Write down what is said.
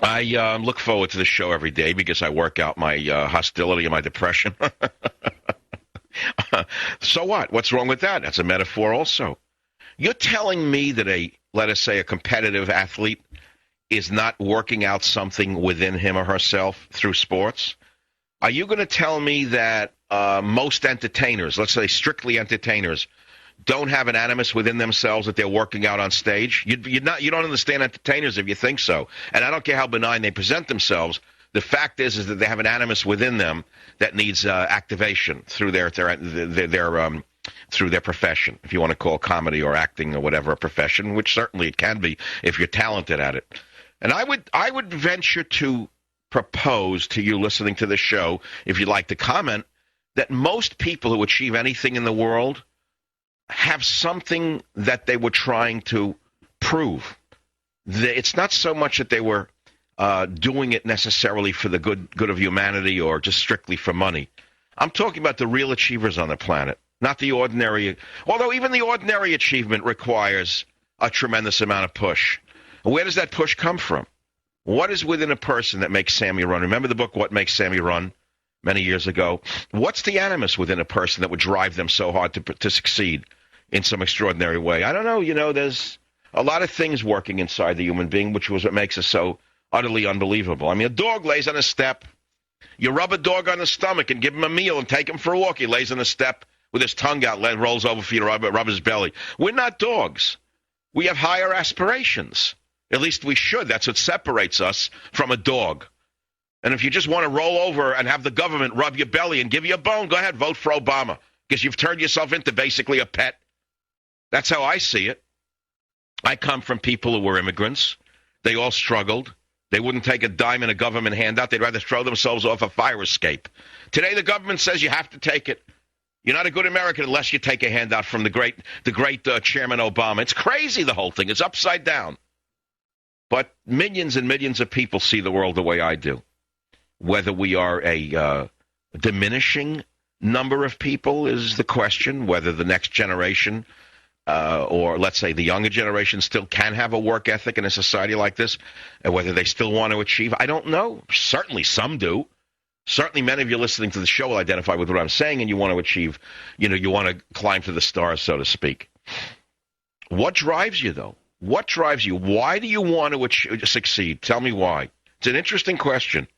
I look forward to the show every day because I work out my hostility and my depression. So what? What's wrong with that? That's a metaphor also. You're telling me that let us say, a competitive athlete is not working out something within him or herself through sports? Are you going to tell me that most entertainers, let's say strictly entertainers, don't have an animus within themselves that they're working out on stage? You don't understand entertainers if you think so. And I don't care how benign they present themselves. The fact is that they have an animus within them that needs activation through through their profession, if you want to call comedy or acting or whatever a profession, which certainly it can be if you're talented at it. And I would venture to propose to you listening to the show, if you'd like to comment, that most people who achieve anything in the world have something that they were trying to prove. It's not so much that they were doing it necessarily for the good of humanity or just strictly for money. I'm talking about the real achievers on the planet, not the ordinary. Although even the ordinary achievement requires a tremendous amount of push. Where does that push come from? What is within a person that makes Sammy run? Remember the book, What Makes Sammy Run, many years ago? What's the animus within a person that would drive them so hard to succeed in some extraordinary way? I don't know. There's a lot of things working inside the human being, which was what makes us so utterly unbelievable. I mean, a dog lays on a step. You rub a dog on the stomach and give him a meal and take him for a walk. He lays on a step with his tongue out, rolls over for you to rub his belly. We're not dogs. We have higher aspirations. At least we should. That's what separates us from a dog. And if you just want to roll over and have the government rub your belly and give you a bone, go ahead, vote for Obama, because you've turned yourself into basically a pet. That's how I see it. I come from people who were immigrants. They all struggled. They wouldn't take a dime in a government handout. They'd rather throw themselves off a fire escape. Today, the government says you have to take it. You're not a good American unless you take a handout from the great Chairman Obama. It's crazy, the whole thing. It's upside down. But millions and millions of people see the world the way I do. Whether we are a diminishing number of people is the question. Whether the next generation or let's say the younger generation still can have a work ethic in a society like this, and whether they still want to achieve, I don't know. Certainly some do. Certainly many of you listening to the show will identify with what I'm saying, and you want to achieve, you want to climb to the stars, so to speak. What drives you, though? What drives you? Why do you want to succeed? Tell me why. It's an interesting question.